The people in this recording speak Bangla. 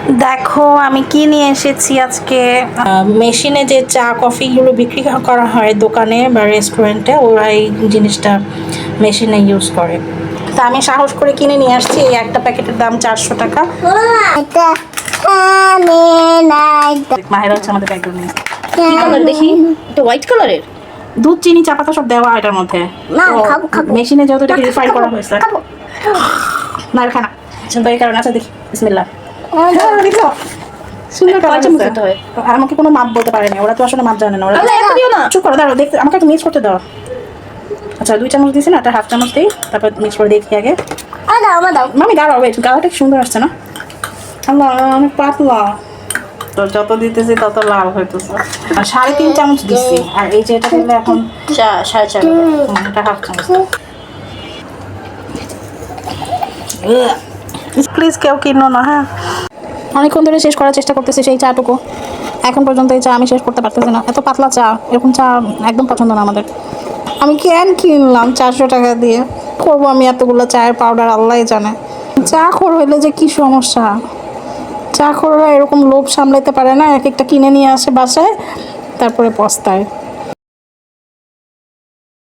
দেখো আমি কি নিয়ে এসেছি আজকে। মেশিনে যে চা কফিগুলো বিক্রি করা হয় দোকানে বা রেস্টুরেন্টে, ওরা এই জিনিসটা মেশিনে ইউজ করে। তা আমি সাহস করে কিনে নিয়ে আসছি। এই একটা প্যাকেটের দাম 400 টাকা। মাহের হচ্ছে আমাদের ব্যাগগুলো নিয়ে। কি কালার দেখি? এটা হোয়াইট কালারের। দুধ, চিনি, চা পাতা সব দেওয়া এটার মধ্যে। মেশিনে যেহেতু এটাকে রিফাইন করা হয়েছে। না আর খানা তো এই কারণে। আচ্ছা দেখি, বিসমিল্লাহ। দেখো সুন্দর কালার হয়। আমাকে কোনো মাপ বলতে পারে না, ওরা তো আসলে মাপ জানে না। ওরা চুপ করো, দাঁড়াও দেখতে, আমাকে একটু মিক্স করতে দাও। আচ্ছা 2 চামচ দিয়েছি না, একটা হাফ চামচ দিই, তারপর মিক্স করে দেখি আগে। মামি দাঁড়াও, ওয়েট, কালারটা সুন্দর আসছে না? আল্লাহ অনেক পাতলা। তো যত দিতেছি তত লাল হইতেছে। আর 3.5 চামচ দিচ্ছি, আর এই যে এটা দিলে এখন 4.5 এটা হাফ চামচ। প্লিজ কেউ কিনো না, হ্যাঁ। অনেকক্ষণ ধরে শেষ করার চেষ্টা করতেছি সেই চাটুকু, এখন পর্যন্ত এই চা আমি শেষ করতে পারতেছি না। এত পাতলা চা, এরকম চা একদম পছন্দ না আমাদের। আমি কেন কিনলাম 400 টাকা দিয়ে? করবো আমি এতগুলো চায়ের পাউডার, আল্লাহ জানে। চা খোর হইলে যে কি সমস্যা। চা খোররা এরকম লোভ সামলাইতে পারে না, এক একটা কিনে নিয়ে আসে বাসায়, তারপরে পস্তায়।